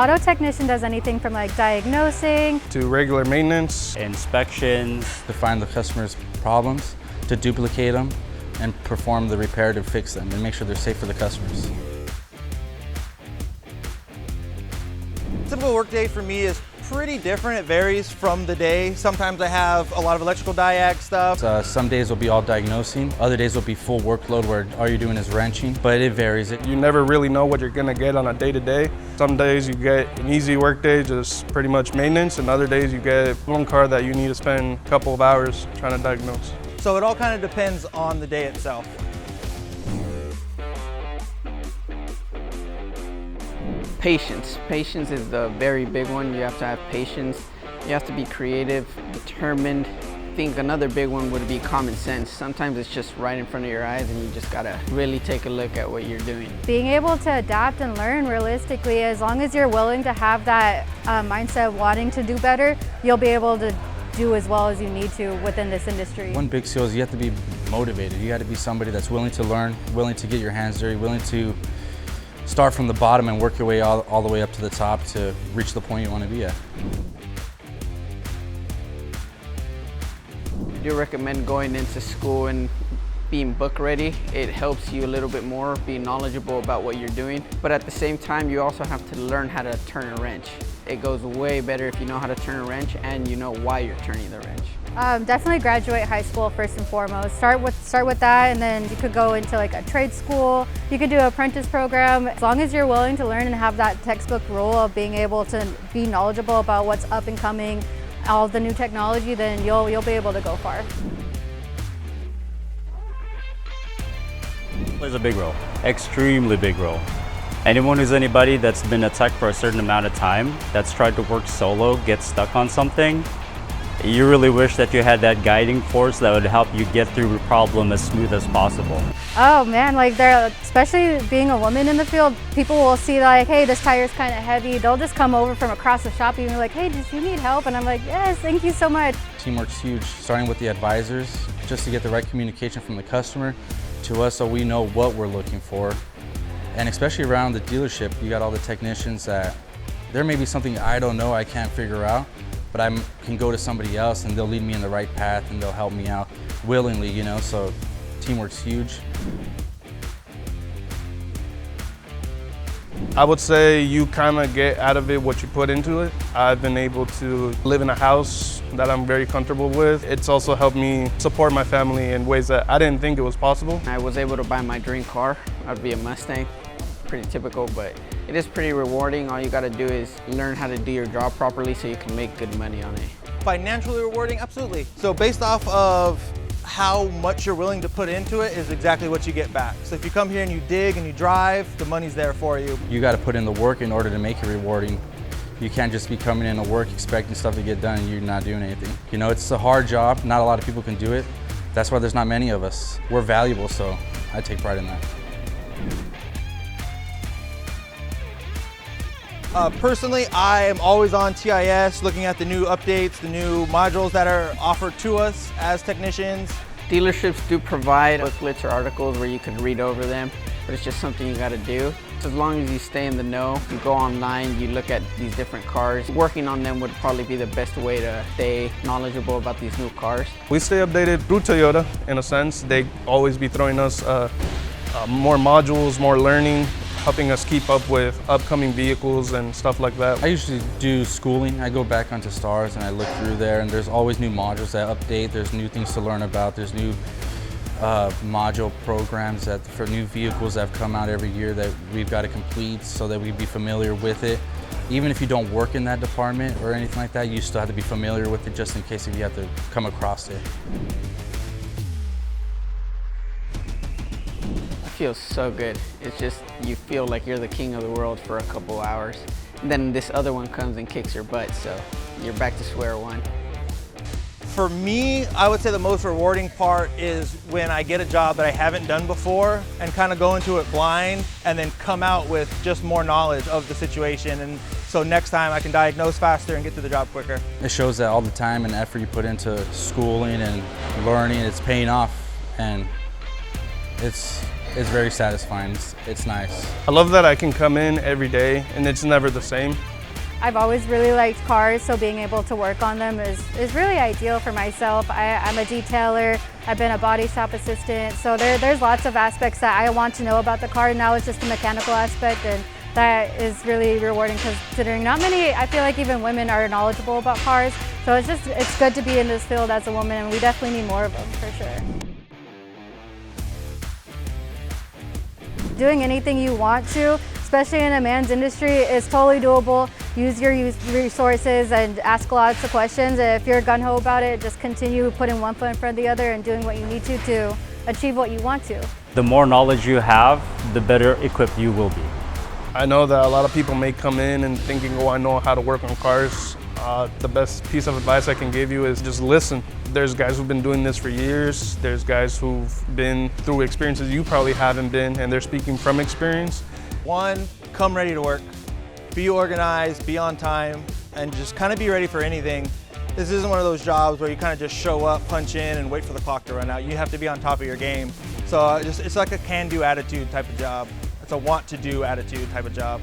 auto technician does anything from like diagnosing to regular maintenance, inspections, to find the customer's problems, to duplicate them, and perform the repair to fix them and make sure they're safe for the customers. Typical workday for me is pretty different. It varies from the day. Sometimes I have a lot of electrical diag stuff. Some days will be all diagnosing, other days will be full workload where all you're doing is wrenching, but it varies. You never really know what you're gonna get on a day-to-day. Some days you get an easy work day, just pretty much maintenance, and other days you get one car that you need to spend a couple of hours trying to diagnose. So it all kind of depends on the day itself. Patience. Patience is the very big one. You have to have patience. You have to be creative, determined. I think another big one would be common sense. Sometimes it's just right in front of your eyes and you just gotta really take a look at what you're doing. being able to adapt and learn realistically. As long as you're willing to have that mindset of wanting to do better, you'll be able to do as well as you need to within this industry. One big skill is you have to be motivated. You got to be somebody that's willing to learn, willing to get your hands dirty, willing to start from the bottom and work your way all the way up to the top to reach the point you want to be at. I do recommend going into school and being book ready. It helps you a little bit more, being knowledgeable about what you're doing. But at the same time, you also have to learn how to turn a wrench. It goes way better if you know how to turn a wrench and you know why you're turning the wrench. Definitely graduate high school first and foremost. Start with that, and then you could go into like a trade school. You could do an apprentice program. As long as you're willing to learn and have that textbook rule of being able to be knowledgeable about what's up and coming, all the new technology, then you'll be able to go far. plays a big role, extremely big role. Anyone who's anybody that's been a tech for a certain amount of time, that's tried to work solo, get stuck on something, you really wish that you had that guiding force that would help you get through the problem as smooth as possible. Oh man, like especially being a woman in the field, people will see like, hey, this tire's kind of heavy. They'll just come over from across the shop and be like, hey, does you need help? And I'm like, yes, thank you so much. Teamwork's huge, starting with the advisors, just to get the right communication from the customer to us so we know what we're looking for. And especially around the dealership, you got all the technicians that there may be something I don't know, I can't figure out, but I can go to somebody else and they'll lead me in the right path and they'll help me out willingly, you know, so teamwork's huge. I would say you kind of get out of it what you put into it. I've been able to live in a house that I'm very comfortable with. It's also helped me support my family in ways that I didn't think it was possible. I was able to buy my dream car. I'd be a Mustang. Pretty typical, but it is pretty rewarding. All you got to do is learn how to do your job properly so you can make good money on it. Financially rewarding, absolutely. So based off of how much you're willing to put into it is exactly what you get back. So if you come here and you dig and you drive, the money's there for you. You got to put in the work in order to make it rewarding. You can't just be coming in to work expecting stuff to get done and you're not doing anything. You know, it's a hard job. Not a lot of people can do it. That's why there's not many of us. We're valuable, so I take pride in that. Personally, I am always on TIS looking at the new updates, the new modules that are offered to us as technicians. Dealerships do provide booklets or articles where you can read over them, but it's just something you got to do. As long as you stay in the know, you go online, you look at these different cars. Working on them would probably be the best way to stay knowledgeable about these new cars. We stay updated through Toyota in a sense. They always be throwing us more modules, more learning, helping us keep up with upcoming vehicles and stuff like that. I usually do schooling. I go back onto STARS and I look through there and there's always new modules that update. There's new things to learn about. There's new module programs for new vehicles that have come out every year that we've got to complete so that we'd be familiar with it. Even if you don't work in that department or anything like that, you still have to be familiar with it just in case if you have to come across it. It feels so good. It's just, you feel like you're the king of the world for a couple hours. And then this other one comes and kicks your butt, so you're back to square one. For me, I would say the most rewarding part is when I get a job that I haven't done before and kind of go into it blind and then come out with just more knowledge of the situation. And so next time I can diagnose faster and get to the job quicker. It shows that all the time and effort you put into schooling and learning, it's paying off, and it's very satisfying. It's nice. I love that I can come in every day and it's never the same. I've always really liked cars, so being able to work on them is really ideal for myself. I'm a detailer, I've been a body shop assistant, so there's lots of aspects that I want to know about the car. Now it's just the mechanical aspect, and that is really rewarding considering not many, I feel like even women are knowledgeable about cars. So it's good to be in this field as a woman, and we definitely need more of them for sure. Doing anything you want to, especially in a man's industry, is totally doable. Use your resources and ask lots of questions. If you're gung-ho about it, just continue putting one foot in front of the other and doing what you need to achieve what you want to. The more knowledge you have, the better equipped you will be. I know that a lot of people may come in and thinking, oh, I know how to work on cars. The best piece of advice I can give you is just listen. There's guys who've been doing this for years. There's guys who've been through experiences you probably haven't been, and they're speaking from experience. One, come ready to work. Be organized, be on time, and just kind of be ready for anything. This isn't one of those jobs where you kind of just show up, punch in, and wait for the clock to run out. You have to be on top of your game. So it's like a can-do attitude type of job. It's a want-to-do attitude type of job.